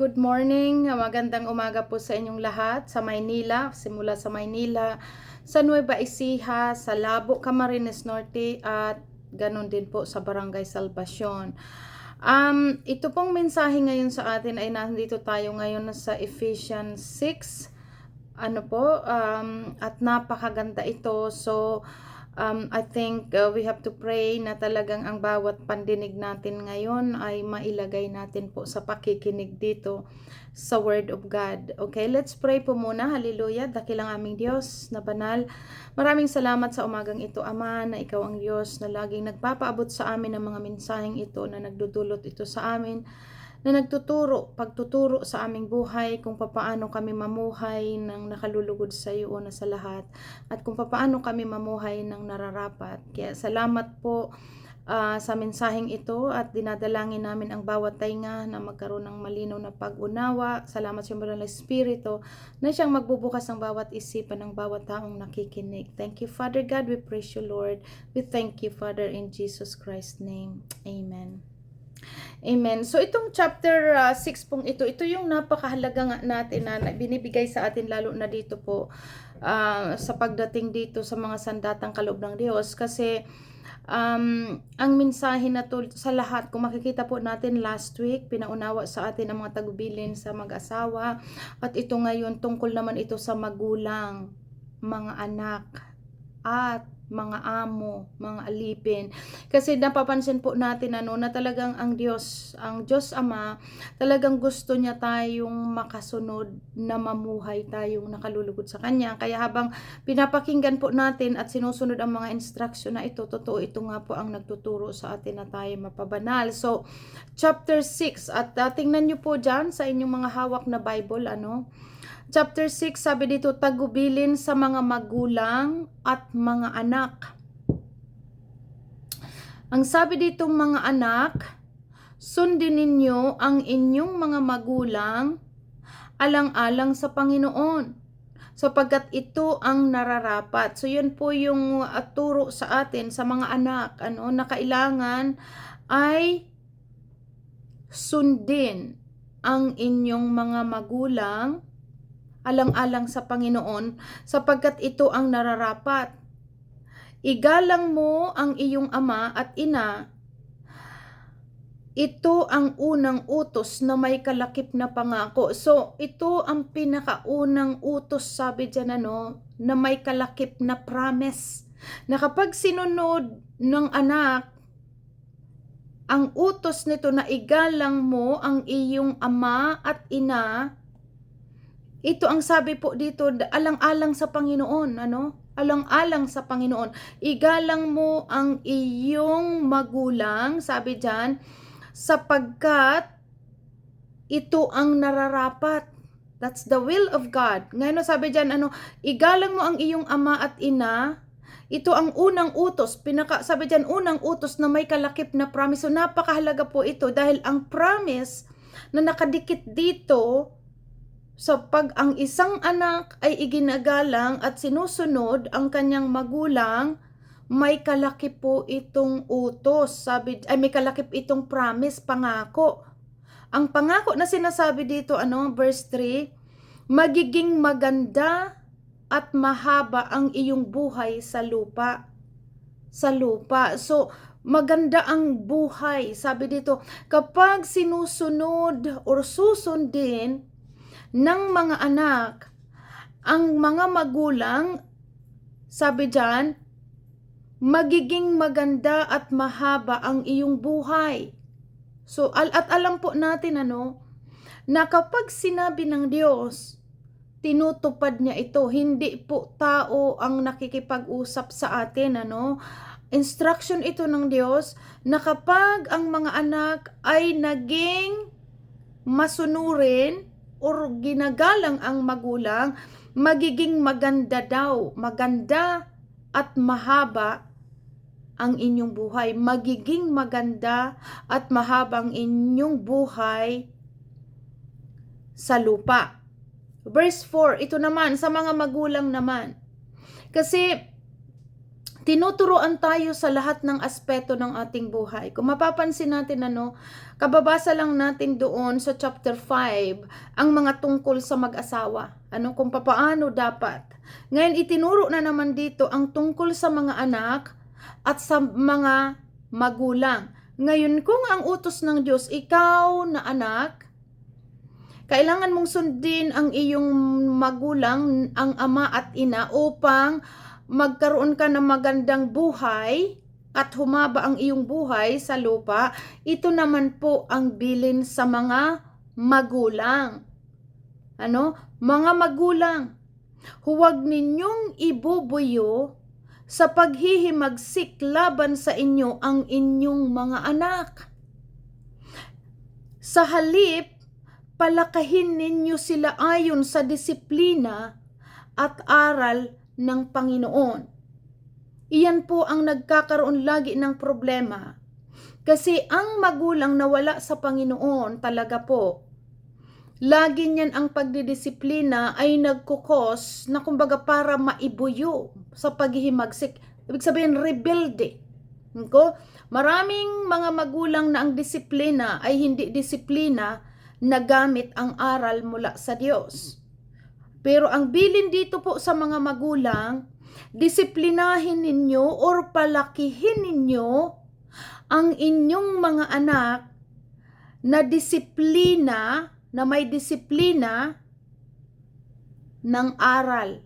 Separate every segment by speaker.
Speaker 1: Good morning, magandang umaga po sa inyong lahat sa Maynila, simula sa Maynila, sa Nueva Ecija, sa Labo, Camarines Norte at ganon din po sa Barangay Salvacion. Ito pong mensahe ngayon sa atin ay nandito tayo ngayon sa Ephesians 6. At napakaganda ito. So, I think we have to pray na talagang ang bawat pandinig natin ngayon ay mailagay natin po sa pakikinig dito sa Word of God. Okay, let's pray po muna. Hallelujah. Dakilang aming Diyos na banal. Maraming salamat sa umagang ito, Ama, na Ikaw ang Diyos na laging nagpapaabot sa amin ng mga mensaheng ito na nagdudulot ito sa amin, na pagtuturo sa aming buhay kung papaano kami mamuhay ng nakalulugod sa iyo na sa lahat, at kung papaano kami mamuhay ng nararapat. Kaya salamat po sa mensaheng ito, at dinadalangin namin ang bawat tainga na magkaroon ng malinaw na pag-unawa. Salamat sa Banal na Espiritu na siyang magbubukas ng bawat isipan ng bawat taong nakikinig. Thank you, Father God. We praise you, Lord. We thank you, Father, in Jesus Christ's name. Amen. Amen. So itong chapter 6 pong ito yung napakahalaga nga natin na binibigay sa atin, lalo na dito po sa pagdating dito sa mga sandatang kaloob ng Diyos. Kasi ang mensahe na to sa lahat, kung makikita po natin last week, pinaunawa sa atin ang mga tagubilin sa mag-asawa. At ito ngayon, tungkol naman ito sa magulang, mga anak, at mga amo, mga alipin. Kasi napapansin po natin na talagang ang Diyos Ama, talagang gusto niya tayong makasunod, na mamuhay tayong nakalulugod sa Kanya. Kaya habang pinapakinggan po natin at sinusunod ang mga instruction na ito, totoo ito nga po ang nagtuturo sa atin na tayo mapabanal. So, chapter 6, at tingnan nyo po dyan sa inyong mga hawak na Bible, Chapter 6, sabi dito, tagubilin sa mga magulang at mga anak. Ang sabi dito, mga anak, sundin ninyo ang inyong mga magulang alang-alang sa Panginoon, sapagkat ito ang nararapat. So yun po yung turo sa atin sa mga anak, na kailangan ay sundin ang inyong mga magulang alang-alang sa Panginoon, sapagkat ito ang nararapat. Igalang mo ang iyong ama at ina. Ito ang unang utos na may kalakip na pangako. So, ito ang pinakaunang utos, sabi dyan, na may kalakip na promise. Na kapag sinunod ng anak ang utos nito na igalang mo ang iyong ama at ina, ito ang sabi po dito, alang-alang sa Panginoon, alang-alang sa Panginoon. Igalang mo ang iyong magulang, sabi diyan, sapagkat ito ang nararapat. That's the will of God. Ngayon sabi diyan, igalang mo ang iyong ama at ina. Ito ang unang utos, sabi diyan, unang utos na may kalakip na promise. So napakahalaga po ito dahil ang promise na nakadikit dito, so pag ang isang anak ay iginagalang at sinusunod ang kanyang magulang, may kalakip po itong utos, may kalakip itong promise, pangako. Ang pangako na sinasabi dito, verse 3, magiging maganda at mahaba ang iyong buhay sa lupa. Sa lupa. So, maganda ang buhay. Sabi dito, kapag sinusunod or susundin ng mga anak ang mga magulang, sabi diyan, magiging maganda at mahaba ang iyong buhay. So, at alam po natin na kapag sinabi ng Diyos, tinutupad niya ito. Hindi po tao ang nakikipag-usap sa atin, Instruction ito ng Diyos na kapag ang mga anak ay naging masunurin or ginagalang ang magulang, magiging maganda daw, maganda at mahaba ang inyong buhay. Magiging maganda at mahaba ang inyong buhay sa lupa. Verse 4, ito naman, sa mga magulang naman. Kasi tinuturuan tayo sa lahat ng aspeto ng ating buhay. Kung mapapansin natin kababasa lang natin doon sa chapter 5 ang mga tungkol sa mag-asawa. Kung papaano dapat. Ngayon itinuro na naman dito ang tungkol sa mga anak at sa mga magulang. Ngayon kung ang utos ng Diyos, ikaw na anak, kailangan mong sundin ang iyong magulang, ang ama at ina upang magkaroon ka ng magandang buhay at humaba ang iyong buhay sa lupa. Ito naman po ang bilin sa mga magulang. Mga magulang, huwag ninyong ibubuyo sa paghihimagsik laban sa inyo ang inyong mga anak. Sa halip, palakahin ninyo sila ayon sa disiplina at aral ng Panginoon. Iyan po ang nagkakaroon lagi ng problema. Kasi ang magulang na wala sa Panginoon talaga po, lagi niyan ang pagdidisiplina ay nagkukos na kumbaga para maibuyo sa paghihimagsik. Ibig sabihin, rebelde. Maraming mga magulang na ang disiplina ay hindi disiplina na gamit ang aral mula sa Diyos. Pero ang bilin dito po sa mga magulang, disiplinahin ninyo or palakihin ninyo ang inyong mga anak na disiplina, na may disiplina ng aral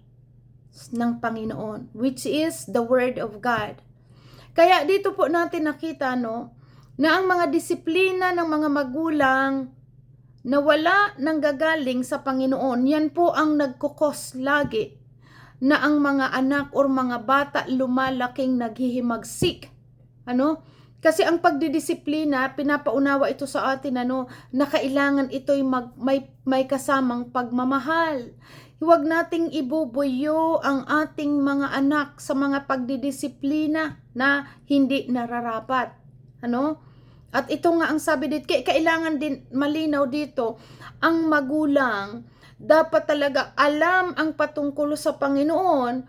Speaker 1: ng Panginoon, which is the Word of God. Kaya dito po natin nakita na ang mga disiplina ng mga magulang na wala nanggagaling sa Panginoon, yan po ang nagkukos lagi na ang mga anak or mga bata lumalaking naghihimagsik. Kasi ang pagdidisiplina, pinapaunawa ito sa atin na kailangan ito'y may kasamang pagmamahal. Huwag nating ibubuyo ang ating mga anak sa mga pagdidisiplina na hindi nararapat. At ito nga ang sabi dito, kailangan din malinaw dito, ang magulang dapat talaga alam ang patungkol sa Panginoon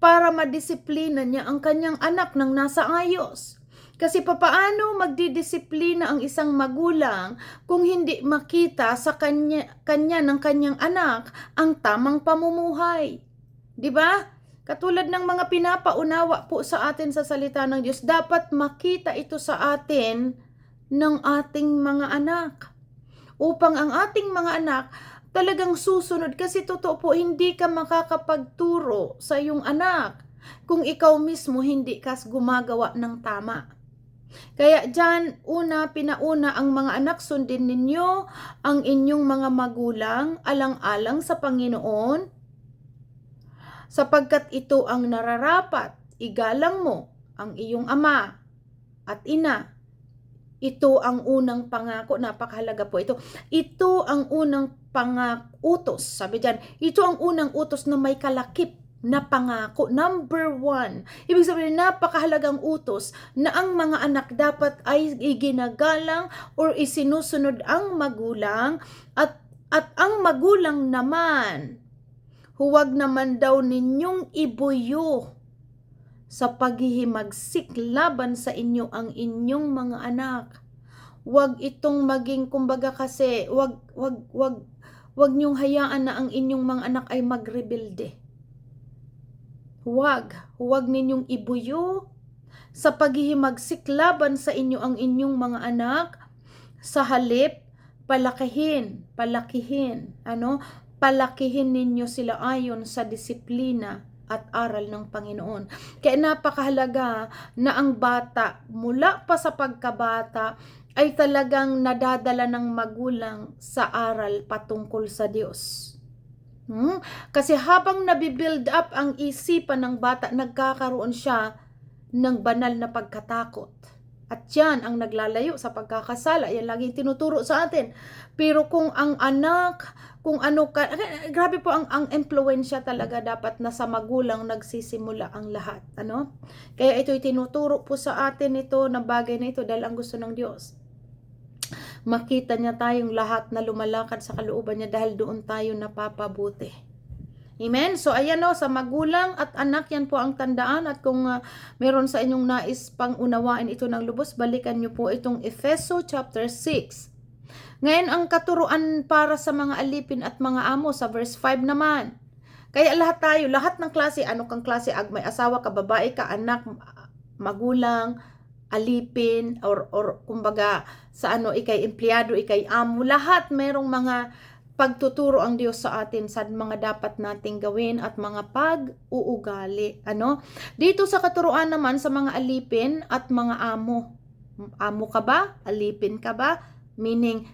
Speaker 1: para madisiplina niya ang kanyang anak ng nasa ayos. Kasi papaano magdidisiplina ang isang magulang kung hindi makita sa kanya ng kanyang anak ang tamang pamumuhay? 'Di ba? Katulad ng mga pinapaunawa po sa atin sa salita ng Diyos, dapat makita ito sa atin ng ating mga anak. Upang ang ating mga anak talagang susunod. Kasi totoo po, hindi ka makakapagturo sa iyong anak kung ikaw mismo hindi ka gumagawa ng tama. Kaya dyan, pinauna ang mga anak, sundin ninyo ang inyong mga magulang alang-alang sa Panginoon, sapagkat ito ang nararapat. Igalang mo ang iyong ama at ina. Ito ang unang pangako, napakahalaga po ito. Ito ang unang utos, sabi dyan, ito ang unang utos na may kalakip na pangako. Number 1, ibig sabihin napakahalagang utos na ang mga anak dapat ay iginagalang or isinusunod ang magulang at ang magulang naman, huwag naman daw ninyong ibuyo sa paghihimagsik laban sa inyo ang inyong mga anak. Huwag itong maging kumbaga kasi wag niyong hayaan na ang inyong mga anak ay magrebelde. Huwag ninyong ibuyo sa paghihimagsik laban sa inyo ang inyong mga anak. Sa halip, palakihin, palakihin ninyo sila ayon sa disiplina at aral ng Panginoon. Kaya napakahalaga na ang bata, mula pa sa pagkabata, ay talagang nadadala ng magulang sa aral patungkol sa Diyos. Kasi habang nabibuild up ang isipan ng bata, nagkakaroon siya ng banal na pagkatakot. At yan ang naglalayo sa pagkakasala. Yan laging tinuturo sa atin. Pero kung ang anak, grabe po ang impluensya talaga dapat na sa magulang nagsisimula ang lahat. Kaya ito'y tinuturo po sa atin ito na bagay na ito dahil ang gusto ng Diyos. Makita niya tayong lahat na lumalakad sa kalooban niya dahil doon tayo napapabuti. Amen? So ayan o, sa magulang at anak yan po ang tandaan, at kung meron sa inyong nais pang unawain ito ng lubos, balikan nyo po itong Efeso chapter 6. Ngayon ang katuruan para sa mga alipin at mga amo sa verse 5 naman. Kaya lahat ng klase, ano kang klase, may asawa ka, babae ka, anak, magulang, alipin, or kumbaga sa ikay empleyado, ikay amo, lahat merong mga pagtuturo ang Diyos sa atin sa mga dapat nating gawin at mga pag-uugali. Dito sa katuruan naman sa mga alipin at mga amo. Amo ka ba? Alipin ka ba? Meaning,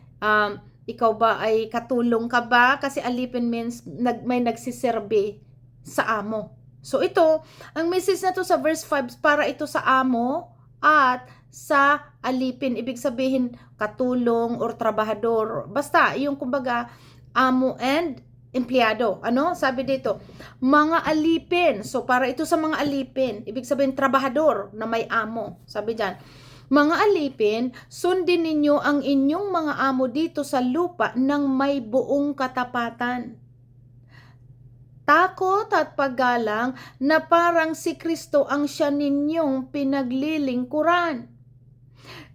Speaker 1: ikaw ba ay katulong ka ba? Kasi alipin means may nagsiserbe sa amo. So ito, ang message na to sa verse 5, para ito sa amo at sa alipin. Ibig sabihin, katulong or trabahador. Basta, yung kumbaga, amo and empleyado. Sabi dito, mga alipin. So para ito sa mga alipin. Ibig sabihin, trabahador na may amo. Sabi dyan, mga alipin, sundin ninyo ang inyong mga amo dito sa lupa ng may buong katapatan, takot at paggalang, na parang si Kristo ang siya ninyong pinaglilingkuran.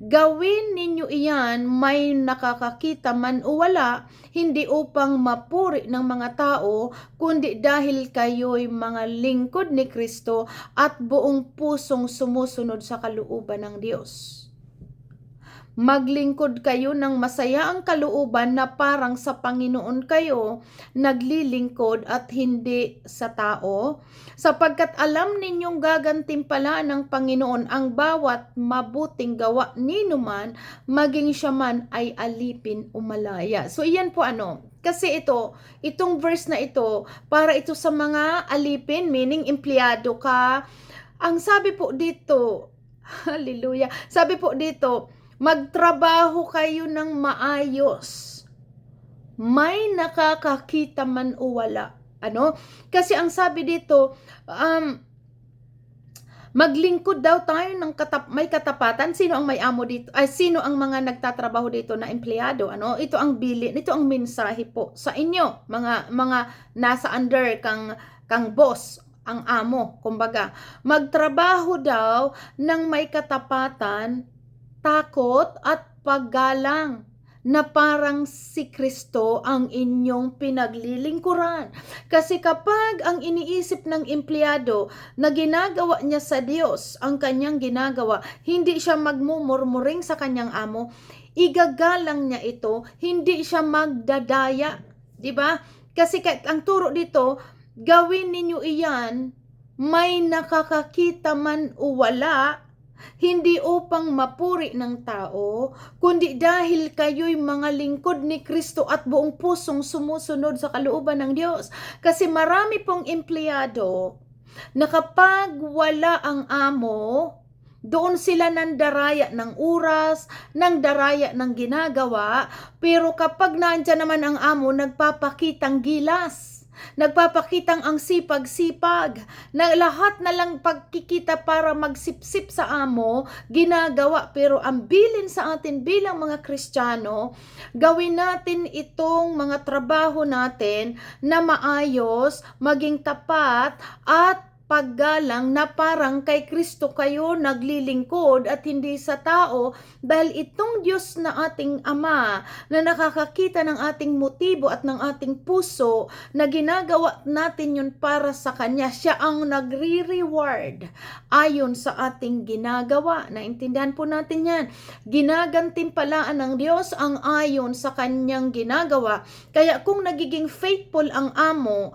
Speaker 1: Gawin ninyo iyan may nakakakita man o wala, hindi upang mapuri ng mga tao, kundi dahil kayo'y mga lingkod ni Kristo at buong pusong sumusunod sa kalooban ng Diyos. Maglingkod kayo ng masaya ang kalooban na parang sa Panginoon kayo naglilingkod at hindi sa tao, sapagkat alam ninyong gagantimpalaan ng Panginoon ang bawat mabuting gawa ninuman, maging siya man ay alipin o malaya. So iyan po kasi itong verse na ito, para ito sa mga alipin, meaning empleyado ka. Ang sabi po dito, hallelujah, sabi po dito, magtrabaho kayo ng maayos, may nakakakita man o wala. Kasi ang sabi dito, maglingkod daw tayo ng may katapatan. Sino ang may amo dito? Sino ang mga nagtatrabaho dito na empleyado? Ito ang bilin, ito ang mensahe po sa inyo, mga nasa under kang boss, ang amo, kumbaga. Magtrabaho daw ng may katapatan, takot at paggalang, na parang si Kristo ang inyong pinaglilingkuran. Kasi kapag ang iniisip ng empleyado na ginagawa niya sa Diyos ang kanyang ginagawa, hindi siya magmumurmuring sa kanyang amo, igagalang niya ito, hindi siya magdadaya. Diba? Kasi ang turo dito, gawin ninyo iyan, may nakakakita man o wala, hindi upang mapuri ng tao, kundi dahil kayo'y mga lingkod ni Kristo at buong pusong sumusunod sa kalooban ng Diyos. Kasi marami pong empleyado na kapag wala ang amo, doon sila nandaraya ng oras, nandaraya ng ginagawa, pero kapag nandyan naman ang amo, nagpapakitang gilas. Nagpapakitang ang sipag-sipag, na lahat na lang pagkikita para magsipsip sa amo, ginagawa. Pero ang bilin sa atin bilang mga Kristiyano, gawin natin itong mga trabaho natin na maayos, maging tapat at paggalang, na parang kay Kristo kayo naglilingkod at hindi sa tao, dahil itong Diyos na ating Ama na nakakakita ng ating motibo at ng ating puso, na ginagawa natin yun para sa Kanya, siya ang nagre-reward ayon sa ating ginagawa. Naintindihan po natin yan. Ginagantimpalaan ng Diyos ang ayon sa Kanyang ginagawa. Kaya kung nagiging faithful ang amo,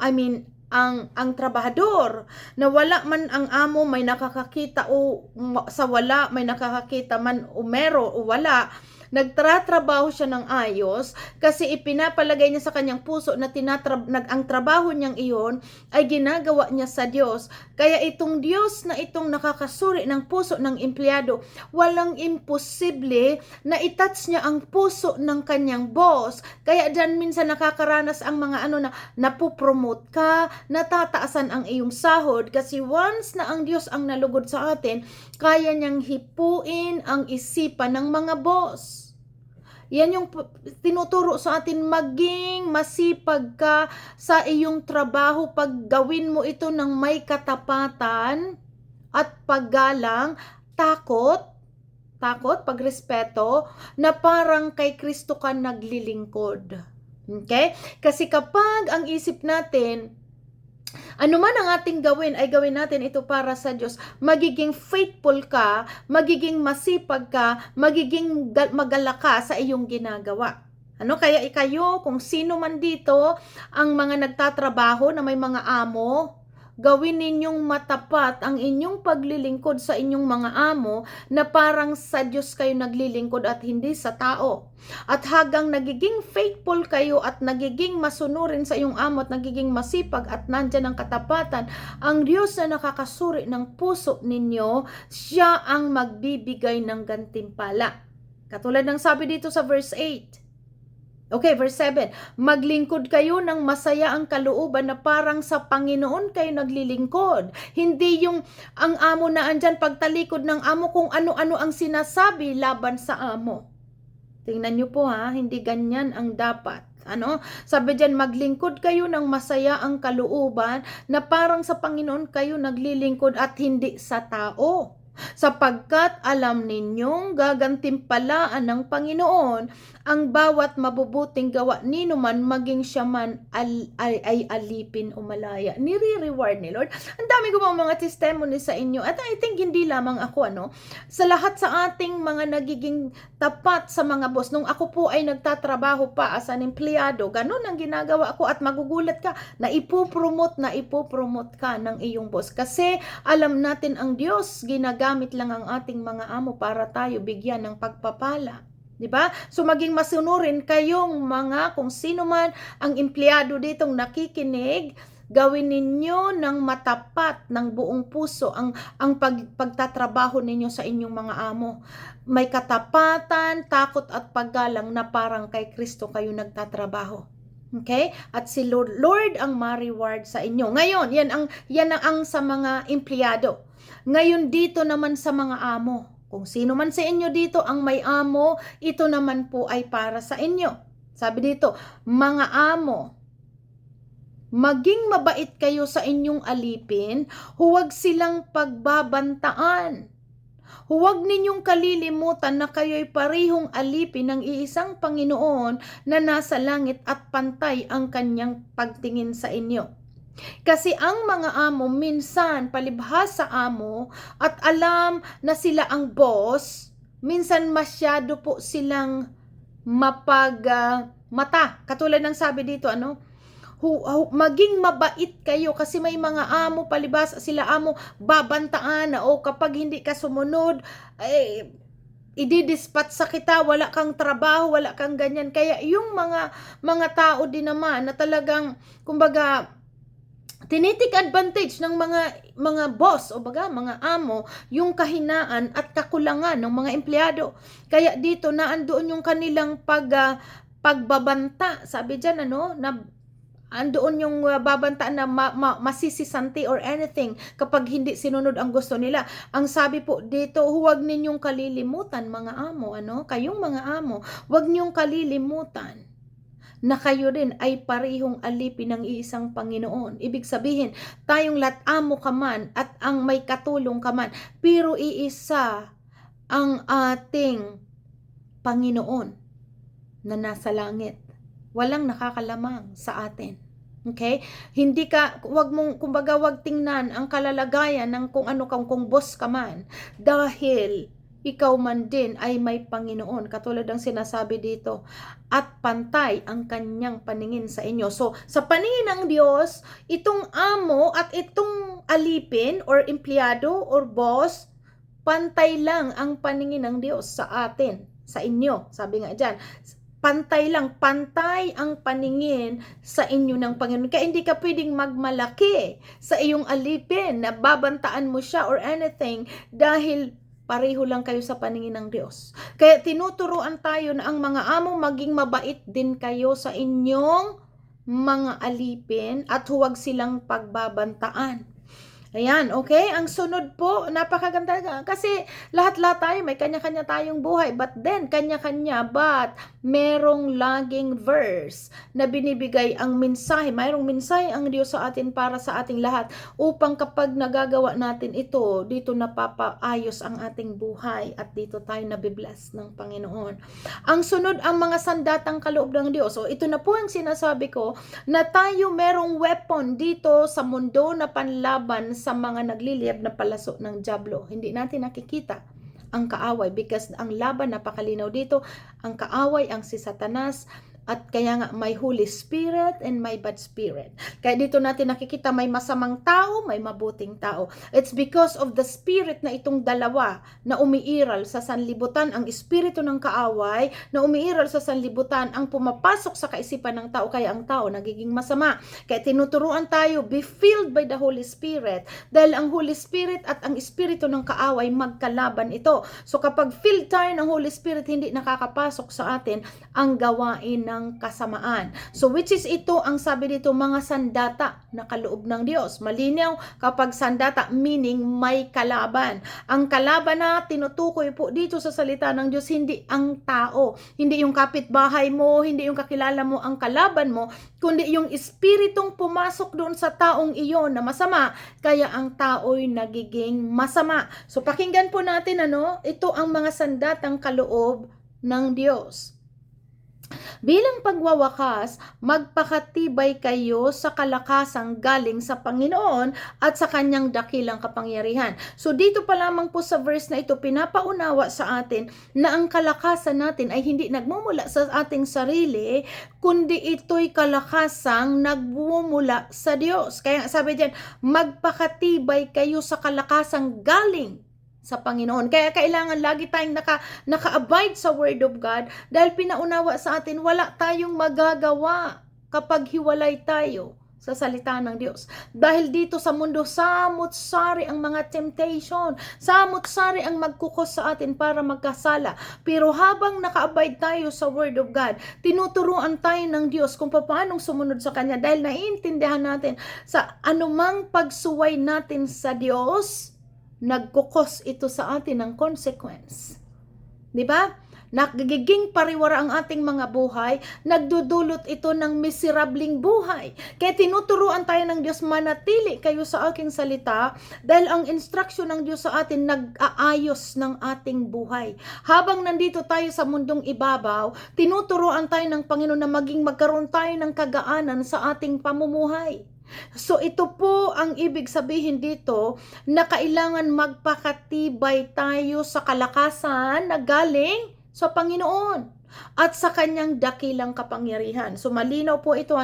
Speaker 1: ang trabahador, na wala man ang amo may nakakakita o sa wala may nakakakita man o mero o wala, nagtratrabaho siya ng ayos kasi ipinapalagay niya sa kanyang puso na ang trabaho niyang iyon ay ginagawa niya sa Diyos. Kaya itong Diyos na itong nakakasuri ng puso ng empleyado, walang imposible na itouch niya ang puso ng kanyang boss. Kaya dyan minsan nakakaranas ang mga na napupromote ka, natataasan ang iyong sahod, kasi once na ang Diyos ang nalugod sa atin, kaya niyang hipuin ang isipan ng mga boss. Yan yung tinuturo sa atin, maging masipag ka sa iyong trabaho. Pag gawin mo ito ng may katapatan at paggalang, pagrespeto, na parang kay Kristo ka naglilingkod. Okay? Kasi kapag ang isip natin, ano man ang ating gawin, ay gawin natin ito para sa Diyos, magiging faithful ka, magiging masipag ka, magiging magalak ka sa iyong ginagawa. Kaya kayo, kung sino man dito, ang mga nagtatrabaho na may mga amo, gawin ninyong matapat ang inyong paglilingkod sa inyong mga amo na parang sa Diyos kayo naglilingkod at hindi sa tao. At hanggang nagiging faithful kayo at nagiging masunurin sa iyong amo at nagiging masipag at nandyan ang katapatan, ang Diyos na nakakasuri ng puso ninyo, siya ang magbibigay ng gantimpala. Katulad ng sabi dito sa verse 8. Okay, verse 7. Maglingkod kayo ng masaya ang kalooban na parang sa Panginoon kayo naglilingkod. Hindi yung ang amo na andyan pagtalikod ng amo kung ano-ano ang sinasabi laban sa amo. Tingnan nyo po hindi ganyan ang dapat. Sabi dyan, maglingkod kayo ng masaya ang kalooban na parang sa Panginoon kayo naglilingkod at hindi sa tao. Sapagkat alam ninyong gagantimpalaan ng Panginoon ang bawat mabubuting gawa nino man, maging siya man ay alipin o malaya. Nire-reward ni Lord. Ang dami ko pang mga testimony sa inyo, at I think hindi lamang ako, sa lahat sa ating mga nagiging tapat sa mga boss. Nung ako po ay nagtatrabaho pa as an empleyado, ganun ang ginagawa ko, at magugulat ka na ipopromote ka ng iyong boss. Kasi alam natin ang Diyos, ginagamit lang ang ating mga amo para tayo bigyan ng pagpapala. Diba? So maging masunurin kayong mga, kung sino man ang empleyado ditong nakikinig, gawin ninyo ng matapat, ng buong puso ang pagtatrabaho ninyo sa inyong mga amo. May katapatan, takot at paggalang na parang kay Kristo kayo nagtatrabaho. Okay? At si Lord ang ma-reward sa inyo. Ngayon, yan ang sa mga empleyado. Ngayon dito naman sa mga amo. Kung sino man sa inyo dito ang may amo, ito naman po ay para sa inyo. Sabi dito, mga amo, maging mabait kayo sa inyong alipin, huwag silang pagbabantaan. Huwag ninyong kalilimutan na kayo'y parihong alipin ng iisang Panginoon na nasa langit at pantay ang kanyang pagtingin sa inyo. Kasi ang mga amo minsan palibhas sa amo at alam na sila ang boss, minsan masyado po silang mata. Katulad ng sabi dito, maging mabait kayo, kasi may mga amo palibhas sila amo babantaan na kapag hindi ka sumunod ididispat sa kita, wala kang trabaho, wala kang ganyan. Kaya yung mga tao din naman na talagang kumbaga tinitik advantage ng mga boss o mga amo yung kahinaan at kakulangan ng mga empleyado. Kaya dito naandoon yung kanilang pagbabanta. Sabi diyan na andoon yung babantaan na masisisanti or anything kapag hindi sinunod ang gusto nila. Ang sabi po dito, huwag ninyong kalilimutan mga amo, kayong mga amo, huwag ninyong kalilimutan na kayo rin ay parihong alipin ng iisang Panginoon. Ibig sabihin, tayong lahat amo ka man at ang may katulong ka man, pero iisa ang ating Panginoon na nasa langit. Walang nakakalamang sa atin. Okay? Wag tingnan ang kalalagayan ng kung boss ka man, dahil ikaw man din ay may Panginoon, katulad ng sinasabi dito, at pantay ang kanyang paningin sa inyo. So, sa paningin ng Diyos, itong amo at itong alipin or empleyado or boss, pantay lang ang paningin ng Diyos sa atin, sa inyo. Sabi nga dyan, pantay ang paningin sa inyo ng Panginoon. Kaya hindi ka pwedeng magmalaki sa iyong alipin na babantaan mo siya or anything, dahil pareho lang kayo sa paningin ng Diyos. Kaya tinuturuan tayo na ang mga amo maging mabait din kayo sa inyong mga alipin at huwag silang pagbabantaan. Ayan, okay? Ang sunod po, napakaganda kasi lahat-lahat tayo may kanya-kanya tayong buhay, but merong laging verse na binibigay ang mensahe. Mayroong mensahe ang Diyos sa atin para sa ating lahat upang kapag nagagawa natin ito, dito napapaayos ang ating buhay at dito tayo nabibless ng Panginoon. Ang sunod, ang mga sandatang kaloob ng Diyos. So ito na po ang sinasabi ko na tayo merong weapon dito sa mundo na panlaban sa mga nagliliyab na palaso ng dyablo. Hindi natin nakikita ang kaaway because ang laban napakalinaw dito. Ang kaaway ang si Satanas at kaya nga may Holy Spirit and may bad spirit. Kaya dito natin nakikita may masamang tao, may mabuting tao. It's because of the spirit na itong dalawa na umiiral sa sanlibutan, ang espiritu ng kaaway na umiiral sa sanlibutan ang pumapasok sa kaisipan ng tao, kaya ang tao nagiging masama. Kaya tinuturuan tayo, be filled by the Holy Spirit, dahil ang Holy Spirit at ang espiritu ng kaaway magkalaban ito. So kapag filled tayo ng Holy Spirit, hindi nakakapasok sa atin ang gawain ng kasamaan. So which is ito ang sabi dito, mga sandata na kaloob ng Diyos. Malinaw kapag sandata meaning may kalaban. Ang kalaban na tinutukoy po dito sa salita ng Diyos, hindi ang tao, hindi yung kapitbahay mo, hindi yung kakilala mo ang kalaban mo, kundi yung espiritong pumasok doon sa taong iyon na masama, kaya ang tao'y nagiging masama. So pakinggan po natin ito ang mga sandatang kaloob ng Diyos. Bilang pagwawakas, magpakatibay kayo sa kalakasang galing sa Panginoon at sa kanyang dakilang kapangyarihan. So dito pa lamang po sa verse na ito, pinapaunawa sa atin na ang kalakasan natin ay hindi nagmumula sa ating sarili, kundi ito'y kalakasang nagmumula sa Diyos. Kaya sabi diyan, magpakatibay kayo sa kalakasang galing sa Panginoon. Kaya kailangan lagi tayong naka-abide sa Word of God, dahil pinaunawa sa atin, wala tayong magagawa kapag hiwalay tayo sa salita ng Diyos. Dahil dito sa mundo, samot-sari ang mga temptation, samot-sari ang magkukos sa atin para magkasala. Pero habang naka-abide tayo sa Word of God, tinuturuan tayo ng Diyos kung paanong sumunod sa Kanya, dahil naiintindihan natin sa anumang pagsuway natin sa Diyos, nagkukos ito sa atin ng consequence. Di ba? Nagiging pariwara ang ating mga buhay, nagdudulot ito ng miserabling buhay. Kaya tinuturuan tayo ng Diyos, manatili kayo sa aking salita, dahil ang instruction ng Diyos sa atin nag-aayos ng ating buhay. Habang nandito tayo sa mundong ibabaw, tinuturuan tayo ng Panginoon na magkaroon tayo ng kagaanan sa ating pamumuhay. So ito po ang ibig sabihin dito, na kailangan magpakatibay tayo sa kalakasan na galing sa Panginoon at sa kanyang dakilang kapangyarihan. So malinaw po ito,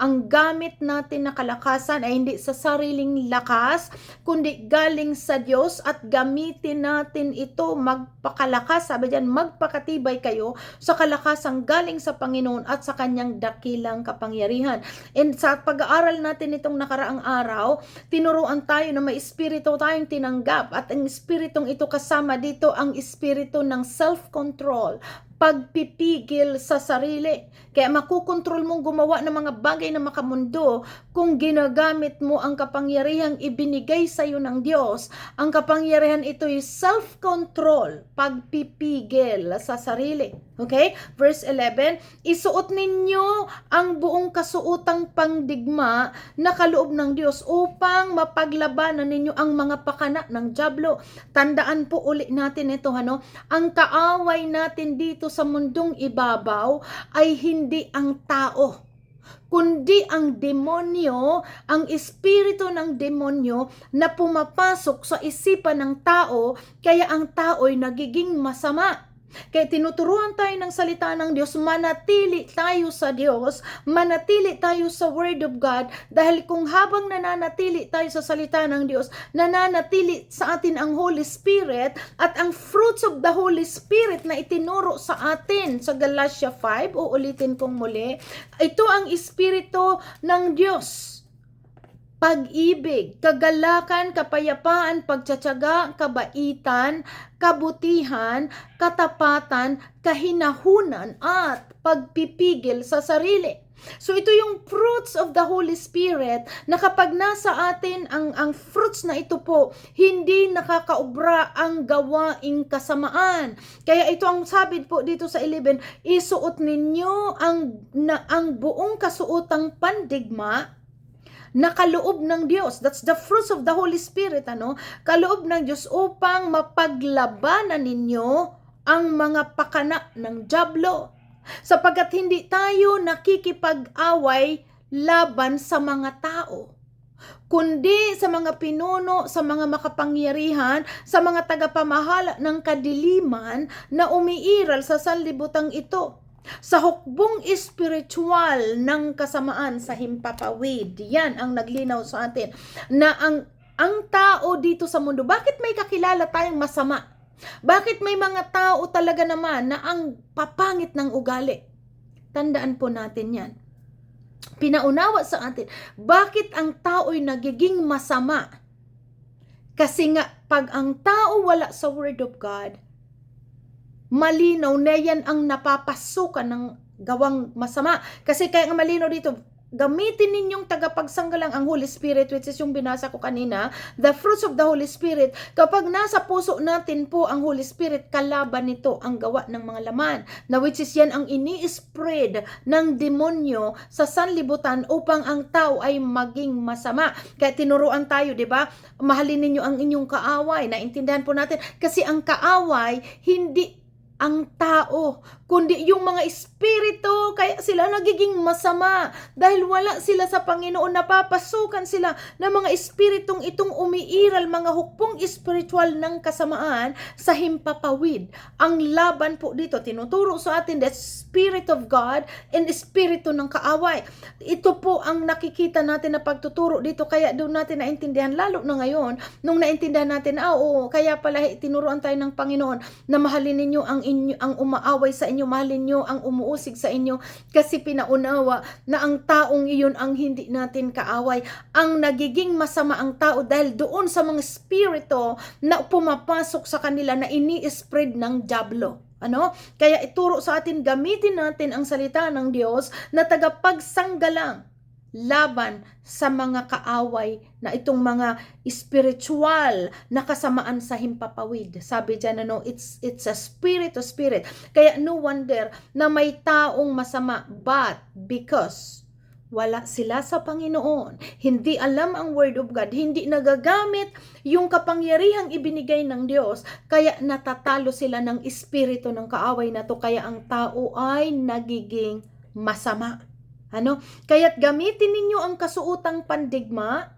Speaker 1: ang gamit natin na kalakasan ay hindi sa sariling lakas, kundi galing sa Diyos, at gamitin natin ito magpakalakas. Sabi diyan, magpakatibay kayo sa kalakasang galing sa Panginoon at sa kanyang dakilang kapangyarihan. And sa pag-aaral natin itong nakaraang araw, tinuruan tayo na may espiritu tayong tinanggap, at ang espiritong ito kasama dito ang espiritu ng self-control, pagpipigil sa sarili. Kaya makukontrol mong gumawa ng mga bagay na makamundo kung ginagamit mo ang kapangyarihang ibinigay sa iyo ng Diyos. Ang kapangyarihan ito ay self-control, pagpipigil sa sarili. Okay? Verse 11, isuot ninyo ang buong kasuotang pangdigma na kaloob ng Diyos upang mapaglabanan ninyo ang mga pakana ng dyablo. Tandaan po uli natin ito, ang kaaway natin dito sa mundong ibabaw ay hindi ang tao, kundi ang demonyo, ang espiritu ng demonyo na pumapasok sa isipan ng tao, kaya ang tao'y nagiging masama. Kaya tinuturuan tayo ng salita ng Diyos, manatili tayo sa Diyos, manatili tayo sa Word of God, dahil kung habang nananatili tayo sa salita ng Diyos, nananatili sa atin ang Holy Spirit, at ang fruits of the Holy Spirit na itinuro sa atin sa Galatia 5, uulitin kong muli, ito ang Espiritu ng Diyos. Pag-ibig, kagalakan, kapayapaan, pagtsatsaga, kabaitan, kabutihan, katapatan, kahinahunan, at pagpipigil sa sarili. So ito yung fruits of the Holy Spirit na kapag nasa atin ang fruits na ito po, hindi nakakaubra ang gawaing kasamaan. Kaya ito ang sabi po dito sa 11, isuot ninyo ang buong kasuotang pandigma na kaloob ng Diyos. That's the fruits of the Holy Spirit, kaloob ng Diyos upang mapaglabanan ninyo ang mga pakana ng dyablo. Sapagkat hindi tayo nakikipag-away laban sa mga tao, kundi sa mga pinuno, sa mga makapangyarihan, sa mga tagapamahala ng kadiliman na umiiral sa sanlibutan ito, sa hukbong espiritual ng kasamaan sa himpapawid. Yan ang naglinaw sa atin na ang tao dito sa mundo, bakit may kakilala tayong masama? Bakit may mga tao talaga naman na ang papangit ng ugali? Tandaan po natin yan. Pinaunawa sa atin, bakit ang tao'y nagiging masama? Kasi nga, pag ang tao wala sa Word of God, malinaw na yan ang napapasukan ng gawang masama. Kasi kaya nga malinaw dito, gamitin ninyong tagapagsanggalang ang Holy Spirit, which is yung binasa ko kanina, the fruits of the Holy Spirit. Kapag nasa puso natin po ang Holy Spirit, kalaban nito ang gawa ng mga laman, na which is yan ang ini-spread ng demonyo sa sanlibutan upang ang tao ay maging masama. Kaya tinuruan tayo, di ba? Mahalin ninyo ang inyong kaaway. Naintindihan po natin, kasi ang kaaway, hindi ang tao, kundi yung mga espiritu, kaya sila nagiging masama dahil wala sila sa Panginoon, napapasukan sila ng mga espiritong itong umiiral, mga hukbong espiritual ng kasamaan sa himpapawid. Ang laban po dito, tinuturo sa atin, the Spirit of God and espiritu ng kaaway. Ito po ang nakikita natin na pagtuturo dito, kaya doon natin naintindihan, lalo na ngayon, nung naintindihan natin, kaya pala tinuruan tayo ng Panginoon na mahalin ninyo ang umaaway sa inyo, mahalin nyo ang umuusig sa inyo, kasi pinaunawa na ang taong iyon ang hindi natin kaaway. Ang nagiging masama ang tao dahil doon sa mga spirito na pumapasok sa kanila na ini-spread ng dyablo. Kaya ituro sa atin, gamitin natin ang salita ng Diyos na tagapagsanggalang laban sa mga kaaway na itong mga spiritual na kasamaan sa himpapawid. Sabi dyan, it's a spirit to spirit. Kaya no wonder na may taong masama, but because wala sila sa Panginoon, hindi alam ang Word of God, hindi nagagamit yung kapangyarihang ibinigay ng Diyos, kaya natatalo sila ng espiritu ng kaaway na to, kaya ang tao ay nagiging masama. Kaya't gamitin ninyo ang kasuotang pandigma,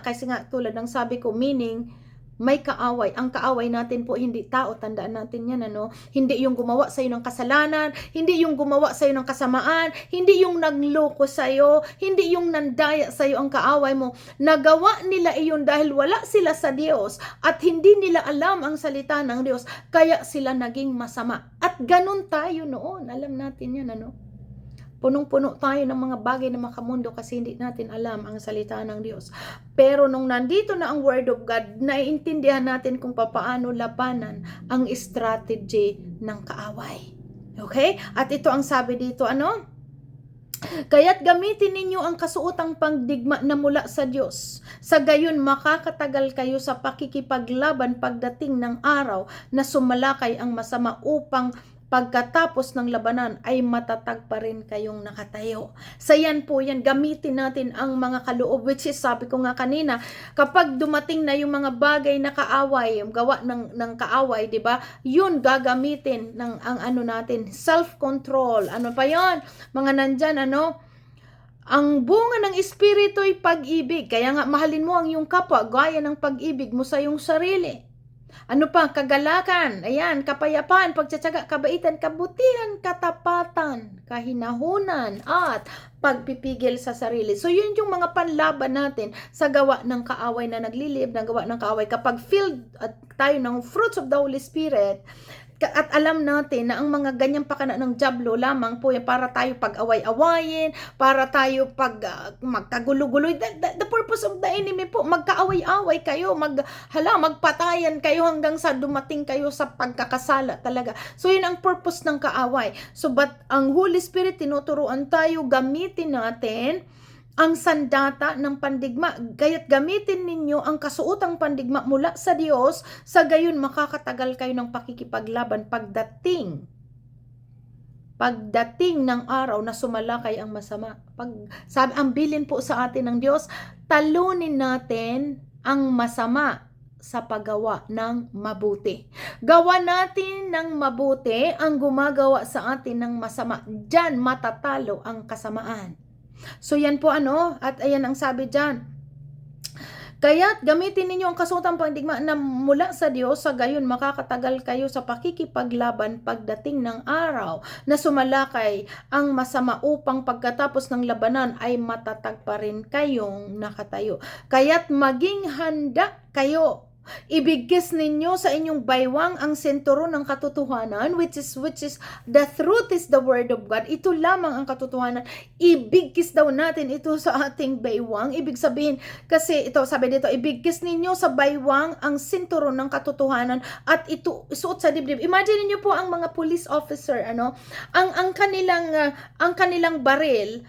Speaker 1: kasi nga tulad ng sabi ko, meaning may kaaway. Ang kaaway natin po hindi tao, tandaan natin yan, Hindi yung gumawa sa iyo ng kasalanan, hindi yung gumawa sa iyo ng kasamaan, hindi yung nagloko sa iyo, hindi yung nandaya sa iyo ang kaaway mo. Nagawa nila iyon dahil wala sila sa Diyos at hindi nila alam ang salita ng Diyos, kaya sila naging masama. At ganun tayo noon, alam natin yan, Punong-puno tayo ng mga bagay na makamundo kasi hindi natin alam ang salita ng Diyos. Pero nung nandito na ang Word of God, naiintindihan natin kung paano labanan ang strategy ng kaaway. Okay? At ito ang sabi dito, Kaya't gamitin ninyo ang kasuotang pangdigma na mula sa Diyos. Sa gayon makakatagal kayo sa pakikipaglaban pagdating ng araw na sumalakay ang masama, upang pagkatapos ng labanan ay matatag pa rin kayong nakatayo. Sa yan po yan, gamitin natin ang mga kaloob, which is sabi ko nga kanina, kapag dumating na yung mga bagay na kaaway, yung gawa ng kaaway, di ba? Yun gagamitin ng natin, self-control. Ano pa yon? Mga nandyan, ang bunga ng espiritu ay pag-ibig. Kaya nga mahalin mo ang iyong kapwa, gaya ng pag-ibig mo sa iyong sarili. Kagalakan, ayan, kapayapaan, pagtsatsaga, kabaitan, kabutihan, katapatan, kahinahunan, at pagpipigil sa sarili. So yun yung mga panlaban natin sa gawa ng kaaway na naglilib, ng gawa ng kaaway. Kapag filled tayo ng fruits of the Holy Spirit, At alam natin na ang mga ganyang pakana ng dyablo lamang po yan para tayo pag-away-awayin, para tayo magkagulo-gulo. The purpose of the enemy po, magkaaway-away kayo, magpatayan kayo hanggang sa dumating kayo sa pagkakasala talaga. So yun ang purpose ng kaaway. So but ang Holy Spirit, tinuturuan tayo, gamitin natin ang sandata ng pandigma. Kaya't gamitin ninyo ang kasuotang pandigma mula sa Diyos, sa gayon makakatagal kayo ng pakikipaglaban pagdating ng araw na sumalakay ang masama. Sabi, ang bilin po sa atin ng Diyos, talunin natin ang masama sa paggawa ng mabuti. Gawa natin ng mabuti ang gumagawa sa atin ng masama. Diyan matatalo ang kasamaan. So yan po at ayan ang sabi dyan. Kaya't gamitin ninyo ang kasuotang pandigma na mula sa Diyos, sa gayon makakatagal kayo sa pakikipaglaban pagdating ng araw na sumalakay ang masama, upang pagkatapos ng labanan ay matatag pa rin kayong nakatayo. Kaya't maging handa kayo. Ibigkis ninyo sa inyong baywang ang senturo ng katotohanan, which is the truth is the word of God. Ito lamang ang katotohanan. Ibigkis daw natin ito sa ating baywang. Ibig sabihin, kasi ito sabi dito, ibigkis ninyo sa baywang ang senturo ng katotohanan at ito isuot sa dibdib. Imagine niyo po ang mga police officer, ang kanilang baril,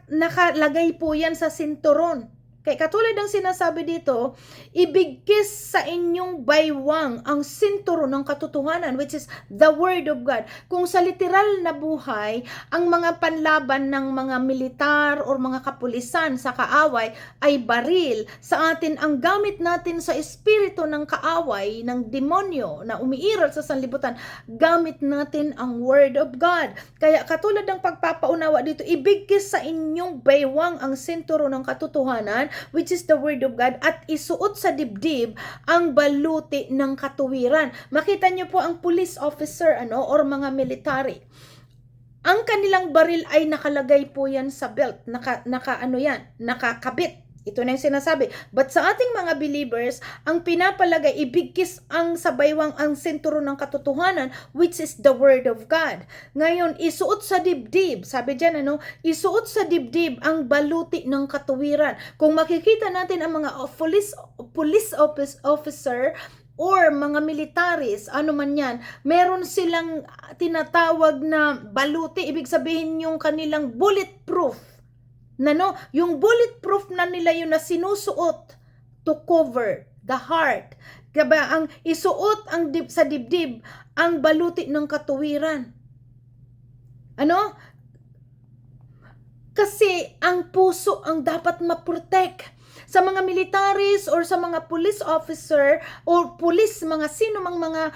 Speaker 1: nakalagay po yan sa sinturon. Kaya katulad ng sinasabi dito, ibigkis sa inyong baywang ang sinturo ng katotohanan, which is the word of God. Kung sa literal na buhay, ang mga panlaban ng mga militar o mga kapulisan sa kaaway ay baril. Sa atin, ang gamit natin sa espiritu ng kaaway, ng demonyo na umiiral sa sanlibutan, gamit natin ang word of God. Kaya katulad ng pagpapaunawa dito, ibigkis sa inyong baywang ang sinturo ng katotohanan, which is the word of God, at isuot sa dibdib ang baluti ng katuwiran. Makita niyo po ang police officer or mga military. Ang kanilang baril ay nakalagay po yan sa belt, nakakabit. Ito na yung sinasabi. But sa ating mga believers, ang pinapalagay, ibigkis ang sabaywang ang senturo ng katotohanan, which is the word of God. Ngayon, isuot sa dibdib. Sabi dyan, isuot sa dibdib ang baluti ng katuwiran. Kung makikita natin ang mga police officer or mga militaries, man yan, meron silang tinatawag na baluti. Ibig sabihin yung kanilang bulletproof. Yung bulletproof na nila yun na sinusuot to cover the heart. Diba? Ang isuot sa dibdib ang baluti ng katuwiran. Kasi ang puso ang dapat ma-protect. Sa mga militaries or sa mga police officer or police, mga sino mang mga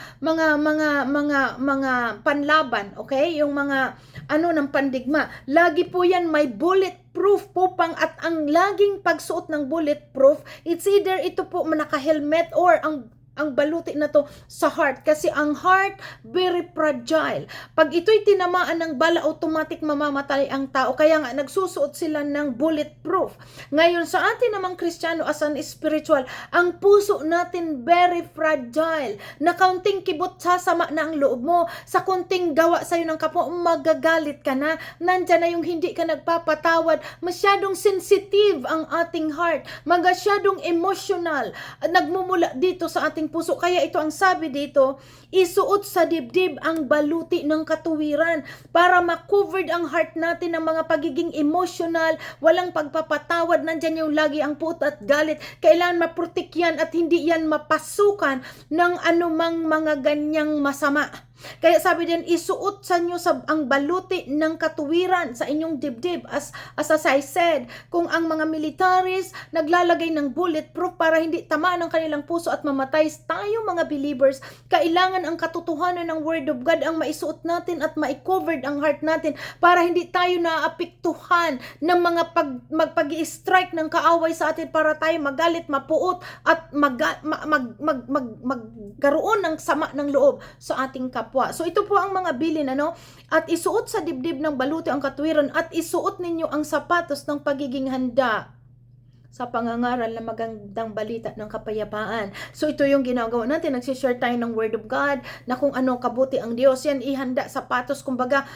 Speaker 1: panlaban, okay? Yung mga ng pandigma. Lagi po yan may bulletproof po at ang laging pagsuot ng bulletproof, it's either ito po naka-helmet or ang baluti na to sa heart. Kasi ang heart, very fragile. Pag ito'y tinamaan ng bala, automatic mamamatay ang tao. Kaya nga, nagsusuot sila ng bulletproof. Ngayon, sa atin namang Kristiyano, as an spiritual, ang puso natin very fragile. Na kaunting kibot, sasama na ang loob mo. Sa kunting gawa sa'yo ng kapwa, magagalit ka na. Nandyan na yung hindi ka nagpapatawad. Masyadong sensitive ang ating heart. Masyadong emotional. Nagmumula dito sa ating puso. Kaya ito ang sabi dito, isuot sa dibdib ang baluti ng katuwiran para ma-covered ang heart natin ng mga pagiging emotional, walang pagpapatawad, nandyan yung lagi ang puot at galit. Kailangan maprotek yan at hindi yan mapasukan ng anumang mga ganyang masama. Kaya sabi din, isuot sa inyo ang baluti ng katuwiran sa inyong dibdib. As I said, kung ang mga militaries naglalagay ng bulletproof para hindi tamaan ang kanilang puso at mamatay, tayo mga believers, kailangan ang katotohanan ng word of God ang maisuot natin at ma-covered ang heart natin para hindi tayo naapektuhan ng mga pag-i-strike ng kaaway sa atin, para tayo magalit, mapuot at magkaroon ng sama ng loob sa ating kapwa. So ito po ang mga bilin, at isuot sa dibdib ng baluti ang katuwiran at isuot ninyo ang sapatos ng pagiging handa sa pangangaral na magandang balita ng kapayapaan. So ito yung ginagawa natin, nagsishare tayo ng Word of God na kung ano kabuti ang Diyos. Yan ihanda sapatos, kumbaga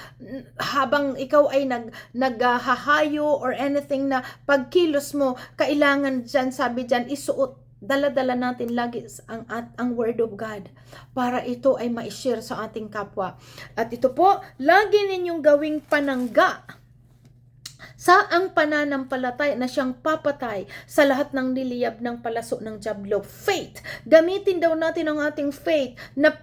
Speaker 1: habang ikaw ay naghahayo or anything na pagkilos mo, kailangan dyan, sabi dyan, isuot. Dala-dala natin lagi ang Word of God para ito ay ma-share sa ating kapwa. At ito po, lagi ninyong gawing panangga sa ang pananampalataya na siyang papatay sa lahat ng niliyab ng palaso ng dyablo. Faith. Gamitin daw natin ang ating faith na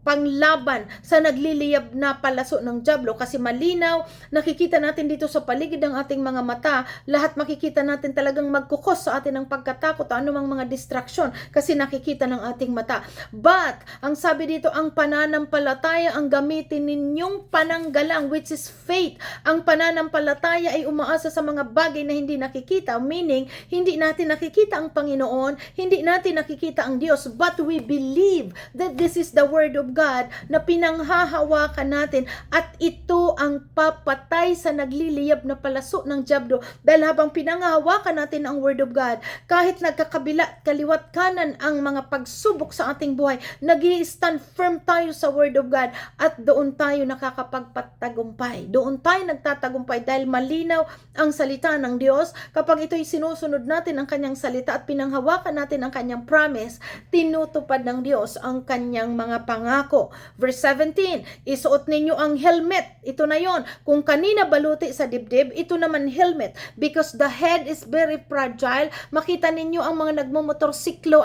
Speaker 1: panglaban sa nagliliyab na palaso ng dyablo, kasi malinaw, nakikita natin dito sa paligid ng ating mga mata, lahat makikita natin talagang magkukos sa atin ng pagkatakot o anumang mga distraction kasi nakikita ng ating mata. But, ang sabi dito, ang pananampalataya ang gamitin ninyong pananggalang, which is faith. Ang pananampalataya ay umaasa sa mga bagay na hindi nakikita, meaning hindi natin nakikita ang Panginoon, hindi natin nakikita ang Diyos, but we believe that this is the Word of God na pinanghahawakan natin at ito ang papatay sa nagliliyab na palaso ng dyablo. Dahil habang pinanghahawakan natin ang Word of God, kahit nagkakabila, kaliwat kanan ang mga pagsubok sa ating buhay, nag-i-stand firm tayo sa Word of God at doon tayo nakakapagpatagumpay. Doon tayo nagtatagumpay dahil malinaw ang salita ng Diyos. Kapag ito'y sinusunod natin ang kanyang salita at pinanghawakan natin ang kanyang promise, tinutupad ng Diyos ang kanyang mga pangako. Verse 17, isuot ninyo ang helmet. Ito na yon. Kung kanina baluti sa dibdib, ito naman helmet. Because the head is very fragile. Makita ninyo ang mga nagmumotorsiklo,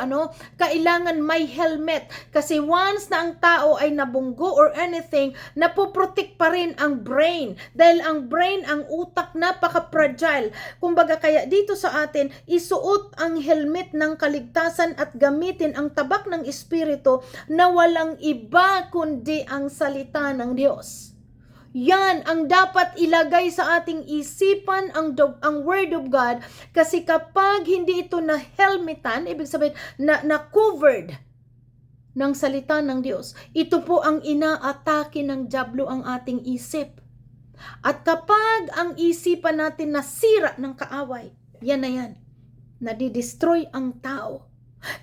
Speaker 1: kailangan may helmet. Kasi once na ang tao ay nabunggo or anything, napoprotect pa rin ang brain. Dahil ang brain, ang utak, napaka-fragile. Kumbaga kaya dito sa atin, isuot ang helmet ng kaligtasan at gamitin ang tabak ng Espiritu na walang iba kundi ang salita ng Diyos. Yan ang dapat ilagay sa ating isipan, ang Word of God, kasi kapag hindi ito na helmetan, ibig sabihin na covered ng salita ng Diyos, ito po ang inaatake ng dyablo ang ating isip. At kapag ang isipan natin nasira ng kaaway, yan na yan, nadidestroy ang tao.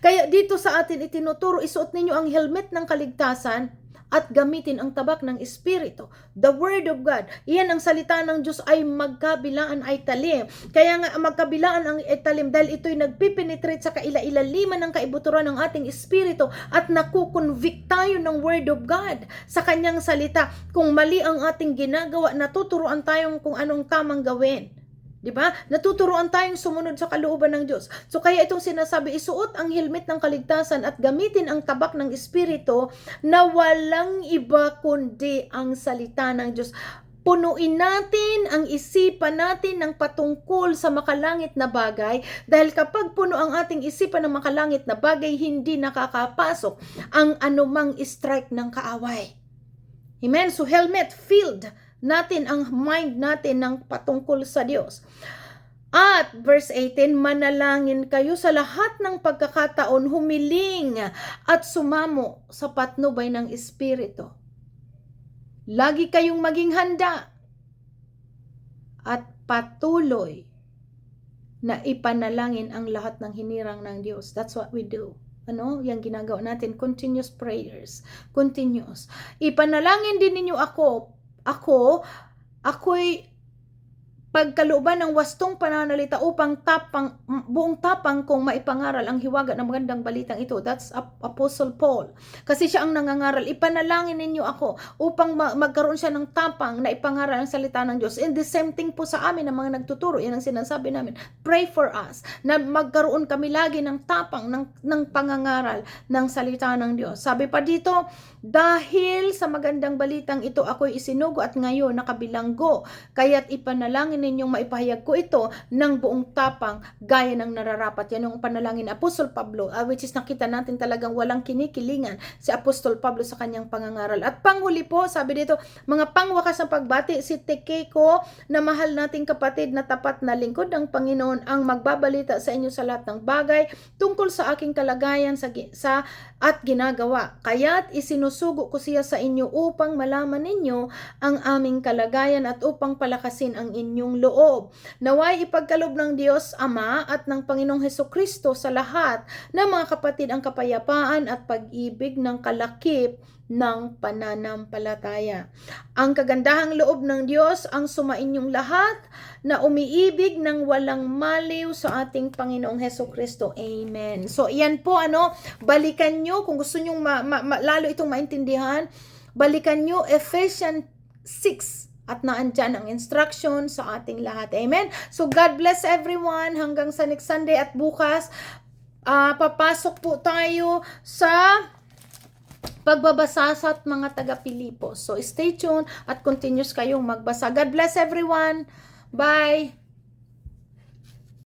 Speaker 1: Kaya dito sa atin itinuturo, isuot ninyo ang helmet ng kaligtasan at gamitin ang tabak ng Espiritu, the Word of God. Iyan ang salita ng Diyos ay magkabilaan ay talim. Kaya nga magkabilaan ang talim dahil ito'y nagpipenetrate sa kaila-ilaliman ng kaibuturan ng ating Espiritu at nakukonvict tayo ng Word of God sa kanyang salita. Kung mali ang ating ginagawa, natuturuan tayong kung anong tamang gawin. Diba? Natuturuan tayong sumunod sa kalooban ng Diyos. So kaya itong sinasabi, isuot ang helmet ng kaligtasan at gamitin ang tabak ng Espiritu na walang iba kundi ang salita ng Diyos. Punuin natin ang isipan natin ng patungkol sa makalangit na bagay, dahil kapag puno ang ating isipan ng makalangit na bagay, hindi nakakapasok ang anumang strike ng kaaway. Amen? So helmet, filled natin ang mind natin ng patungkol sa Diyos. At verse 18, manalangin kayo sa lahat ng pagkakataon, humiling at sumamo sa patnubay ng Espiritu. Lagi kayong maging handa at patuloy na ipanalangin ang lahat ng hinirang ng Diyos. That's what we do. Yung ginagawa natin, continuous prayers, continuous. Ipanalangin din ninyo ako'y pagkalooban ng wastong pananalita upang buong tapang kong maipangaral ang hiwaga ng magandang balitang ito. That's Apostle Paul. Kasi siya ang nangangaral. Ipanalangin ninyo ako upang magkaroon siya ng tapang na ipangaral ang salita ng Diyos. And the same thing po sa amin ng mga nagtuturo. Yan ang sinasabi namin. Pray for us na magkaroon kami lagi ng tapang ng pangangaral ng salita ng Diyos. Sabi pa dito, dahil sa magandang balitang ito ako'y isinugo at ngayon nakabilanggo. Kaya't ipanalangin ninyong maipahayag ko ito ng buong tapang gaya ng nararapat. Yan yung panalangin Apostol Pablo, which is nakita natin talagang walang kinikilingan si Apostol Pablo sa kanyang pangangaral. At panghuli po, sabi dito, mga pangwakas na pagbati, si Tychicus na mahal nating kapatid na tapat na lingkod ng Panginoon ang magbabalita sa inyo sa lahat ng bagay tungkol sa aking kalagayan at ginagawa. Kaya't isinusugo ko siya sa inyo upang malaman ninyo ang aming kalagayan at upang palakasin ang inyong kagandahang loob. Naway ipagkaloob ng Diyos Ama at ng Panginoong Hesukristo sa lahat ng mga kapatid ang kapayapaan at pag-ibig ng kalakip ng pananampalataya. Ang kagandahang loob ng Diyos ang sumainyong lahat na umiibig ng walang maliw sa ating Panginoong Hesukristo. Amen. So, iyan po, balikan nyo, kung gusto nyo lalo itong maintindihan, balikan nyo Ephesians 6 at naandyan ang instruction sa ating lahat. Amen. So, God bless everyone hanggang sa next Sunday at bukas. Papasok po tayo sa pagbabasa sa mga taga-Pilipos. So, stay tuned at continuous kayong magbasa. God bless everyone. Bye!